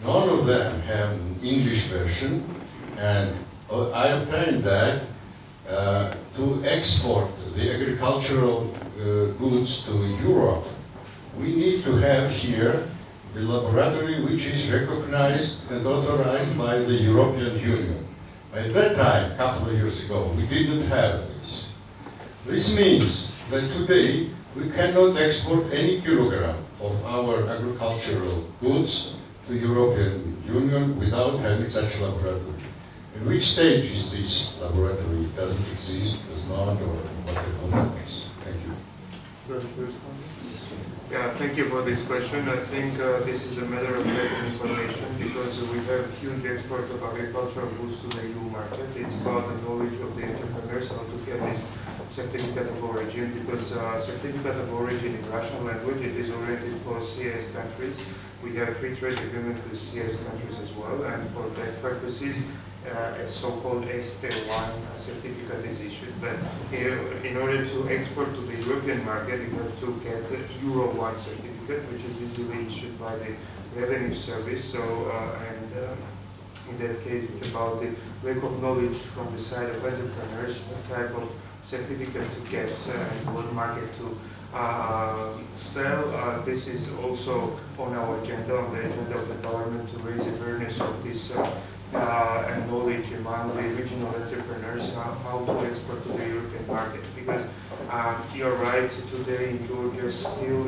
None of them have an English version, and I obtained that to export the agricultural goods to Europe, we need to have here the laboratory which is recognized and authorized by the European Union. At that time, a couple of years ago, we didn't have this. This means that today we cannot export any kilogram of our agricultural goods to European Union without having such a laboratory. In which stage is this laboratory? Does it exist, does not, or what the content is? Thank you. Yeah, thank you for this question. I think this is a matter of better information because we have huge export of agricultural goods to the EU market. It's about the knowledge of the entrepreneurs how to get this certificate of origin, because certificate of origin in Russian language, it is oriented for CIS countries. We have free trade agreement with CIS countries as well, and for that purposes, a so-called ST1 certificate is issued. But in order to export to the European market, you have to get a Euro 1 certificate, which is easily issued by the revenue service. So, in that case, it's about the lack of knowledge from the side of entrepreneurs, what type of certificate to get and what market to sell. This is also on our agenda, on the agenda of the government, to raise awareness of this and knowledge among the regional entrepreneurs how to export to the European market. Because you're right, today in Georgia still,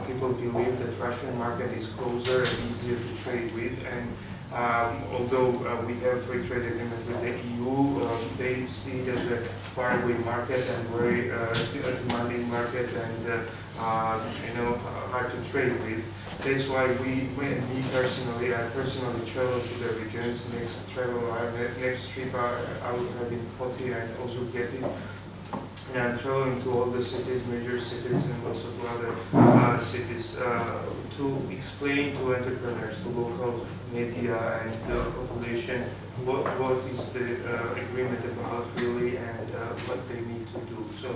people believe that Russian market is closer and easier to trade with, and although we have free trade agreement with the EU, they see it as a faraway market and very demanding market and hard to trade with. That's why I personally travel to the regions. Next trip I will have in Poti and Ozurgeti. And I'm traveling to all the cities, major cities, and also to other cities to explain to entrepreneurs, to local media and population what is the agreement about really and what they need to do. So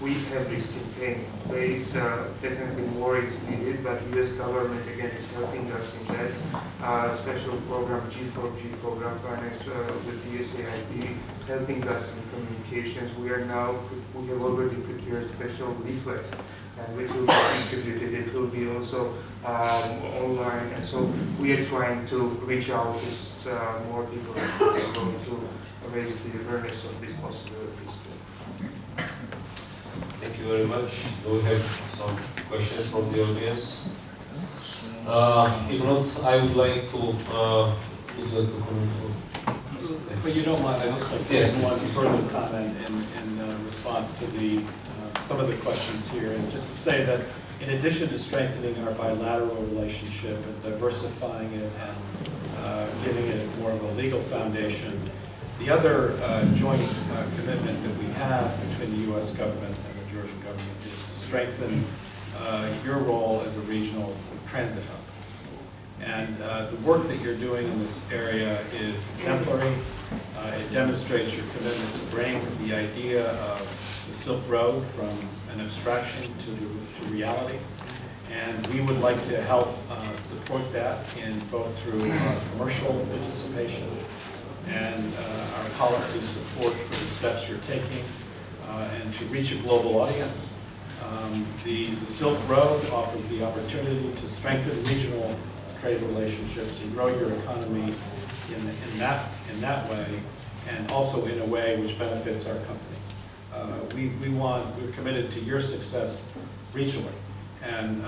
we have this campaign in place. Definitely more is needed, but U.S. government again is helping us in that special program, G4G program financed with the USAID, helping us in communications. We have already prepared special leaflet, and which will be distributed. It will be also online, and so we are trying to reach out to more people as possible to raise the awareness of these possibilities. Thank you very much. Do we have some questions from the audience? If not, I would like to comment. If you don't mind, I'd just like to Yes, add one further comment in response to some of the questions here, and just to say that in addition to strengthening our bilateral relationship and diversifying it and giving it more of a legal foundation, the other joint commitment that we have between the U.S. government and the Georgian government is to strengthen your role as a regional transit hub. And the work that you're doing in this area is exemplary. It demonstrates your commitment to bring the idea of the Silk Road from an abstraction to reality. And we would like to help support that in both through commercial participation and our policy support for the steps you're taking and to reach a global audience. The Silk Road offers the opportunity to strengthen regional trade relationships and grow your economy in that way, and also in a way which benefits our companies. We're committed to your success regionally, and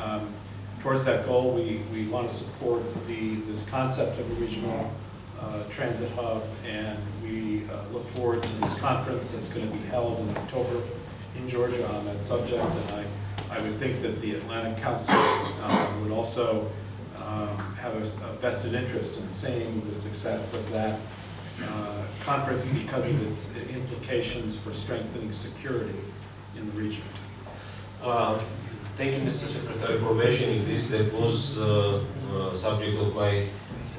towards that goal, we want to support this concept of a regional transit hub, and we look forward to this conference that's going to be held in October in Georgia on that subject, and I would think that the Atlantic Council would also have a vested interest in seeing the success of that conference because of its implications for strengthening security in the region. Thank you, Mr. Secretary, for mentioning this. That was subject of my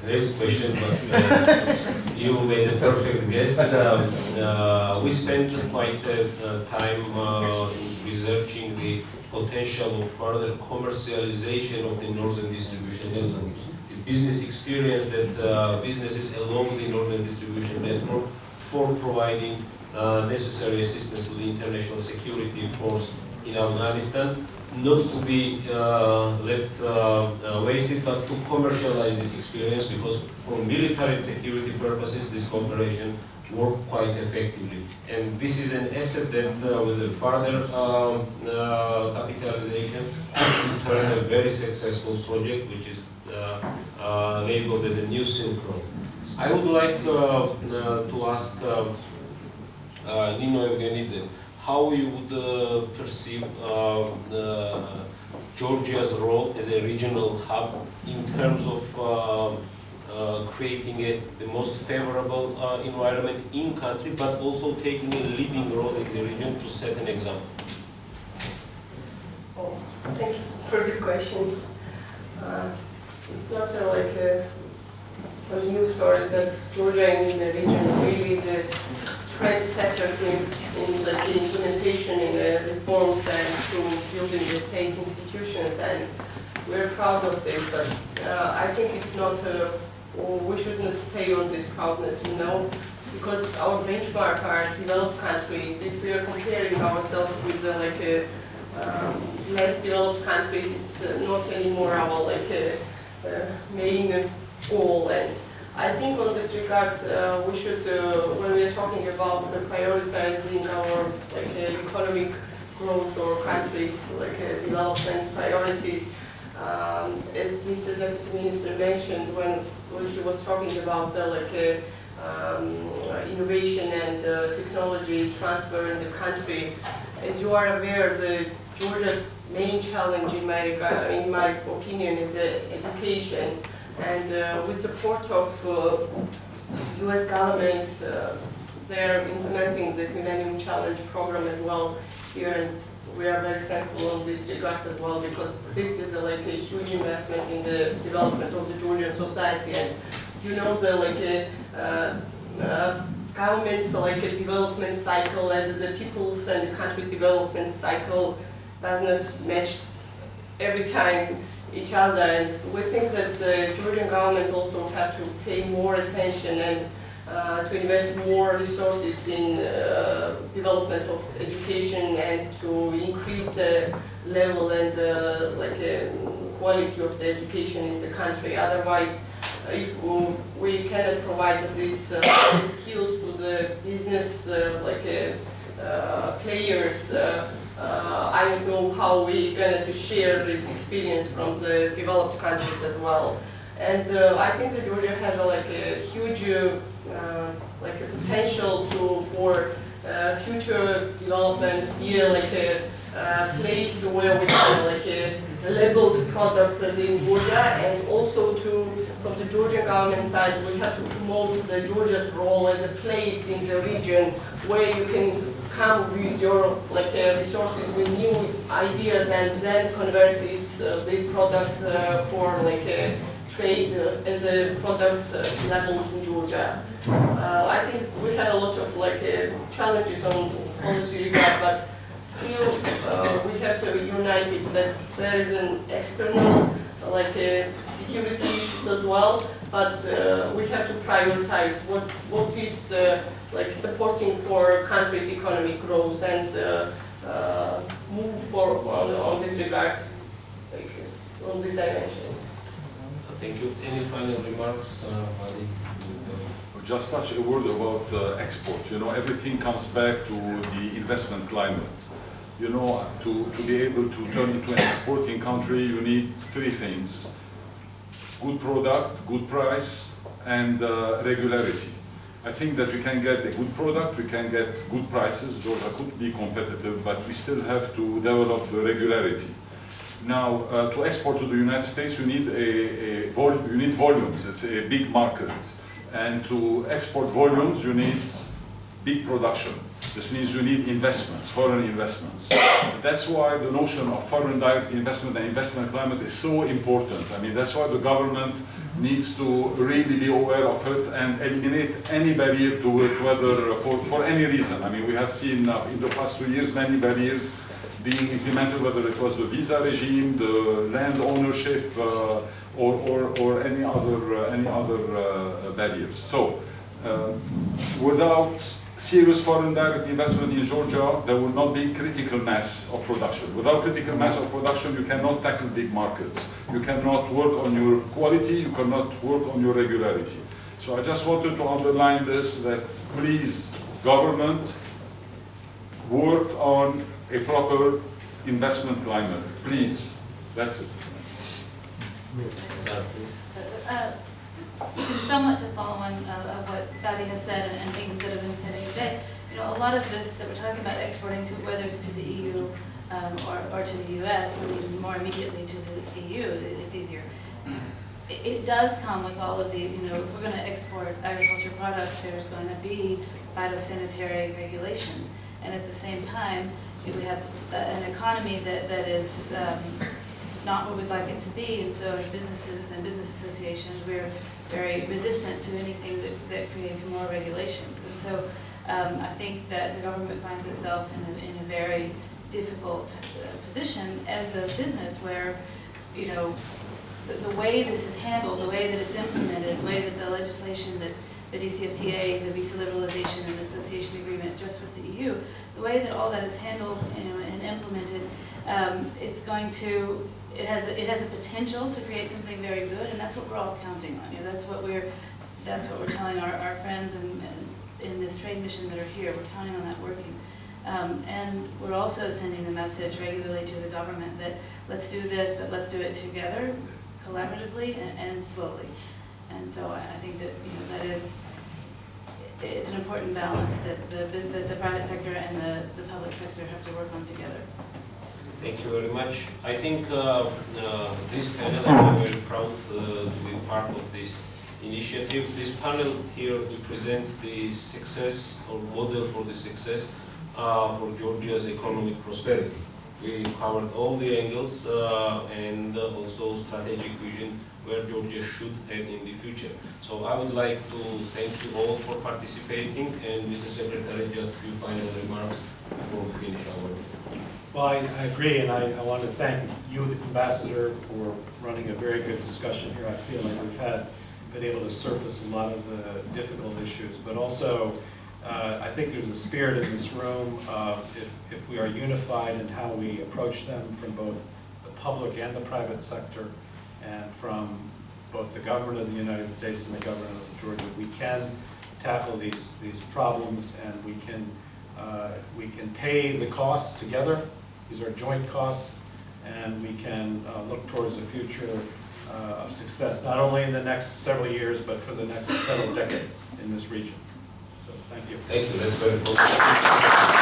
next question, but you made a perfect guess. We spent quite a time in researching the potential of further commercialization of the northern distribution network. The business experience that businesses along the northern distribution network for providing necessary assistance to the international security force in Afghanistan, not to be left wasted, but to commercialize this experience, because for military and security purposes, this cooperation worked quite effectively. And this is an asset that with a further capitalization will turn a very successful project, which is labeled as a new Silk Road. I would like to ask Nino Evgenidze, how you would perceive Georgia's role as a regional hub in terms of creating the most favorable environment in country, but also taking a leading role in the region to set an example. Oh, thank you for this question. It's not like some news stories that Georgia in the region really is a trendsetter in the implementation in the reforms and through building the state institutions, and we're proud of this, but I think it's not we should not stay on this proudness, because our benchmark are developed countries. If we are comparing ourselves with less developed countries, it's not anymore our main goal. And I think on this regard, we should, when we are talking about prioritizing our economic growth or countries development priorities, as Mr. Deputy Minister mentioned when he was talking about the innovation and technology transfer in the country, as you are aware, Georgia's main challenge in my opinion is education. And with support of U.S. government, they're implementing this Millennium Challenge program as well here, and we are very thankful on this regard as well, because this is a huge investment in the development of the Georgian society. And the government's development cycle and the people's and the country's development cycle does not match every time each other, and we think that the Georgian government also have to pay more attention and to invest more resources in development of education and to increase the level and quality of the education in the country. Otherwise, if we cannot provide these skills to the business players, I don't know how we're going to share this experience from the developed countries as well. And I think that Georgia has a huge potential for future development, be a place where we can labeled products as in Georgia, and also from the Georgian government side, we have to promote Georgia's role as a place in the region where you can come with your resources, with new ideas, and then convert these products for trade as a products labeled in Georgia. I think we had a lot of challenges on policy regard, but still we have to be united that there is an external security issues as well, but we have to prioritize what is supporting for country's economic growth and move forward on this regard, on this dimension. Thank you. Any final remarks, Fady? just touch a word about export. You know, everything comes back to the investment climate. You know, to be able to turn into an exporting country, you need three things: good product, good price, and regularity. I think that we can get a good product, we can get good prices, Georgia could be competitive, but we still have to develop the regularity. Now, to export to the United States, you need volumes. It's a big market, and to export volumes, you need big production. This means you need investments, foreign investments. That's why the notion of foreign direct investment and investment climate is so important. I mean, that's why the government needs to really be aware of it and eliminate any barrier to it, whether for any reason. I mean, we have seen in the past 2 years many barriers being implemented, whether it was the visa regime, the land ownership, or any other barriers. So, without serious foreign direct investment in Georgia, there will not be critical mass of production. Without critical mass of production, you cannot tackle big markets. You cannot work on your quality, you cannot work on your regularity. So I just wanted to underline this, that please, government, work on a proper investment climate. Please, that's it. Somewhat to follow on what Fady has said and things that have been said today, you know, a lot of this that we're talking about exporting to, whether it's to the EU or to the US, and even more immediately to the EU, it's easier. It does come with all of the, you know, if we're going to export agriculture products, there's going to be phytosanitary regulations. And at the same time, we have an economy that is not what we'd like it to be, and so as businesses and business associations, we're very resistant to anything that creates more regulations. And so I think that the government finds itself in a very difficult position, as does business, where, you know, the way this is handled, the way that it's implemented, the way that the legislation that the DCFTA, the visa liberalization and the association agreement just with the EU, the way that all that is handled, you know, and implemented, it's going to, it has a potential to create something very good, and that's what we're all counting on. You know, that's what we're telling our friends and in this trade mission that are here. We're counting on that working. And we're also sending the message regularly to the government that let's do this, but let's do it together, collaboratively and slowly. And so I think that, you know, that is, it's an important balance that the private sector and the public sector have to work on together. Thank you very much. I think this panel, I'm very proud to be part of this initiative. This panel here represents the success or model for the success for Georgia's economic prosperity. We covered all the angles and also strategic vision where Georgia should head in the future. So I would like to thank you all for participating, and Mr. Secretary, just a few final remarks before we finish our work. Well, I agree, and I want to thank you, the Ambassador, for running a very good discussion here. I feel like we've been able to surface a lot of the difficult issues, but also I think there's a spirit in this room if we are unified in how we approach them from both the public and the private sector, and from both the government of the United States and the government of Georgia, we can tackle these problems, and we can pay the costs together. These are joint costs, and we can look towards the future of success, not only in the next several years, but for the next several decades in this region. So thank you. Thank you. That's very important.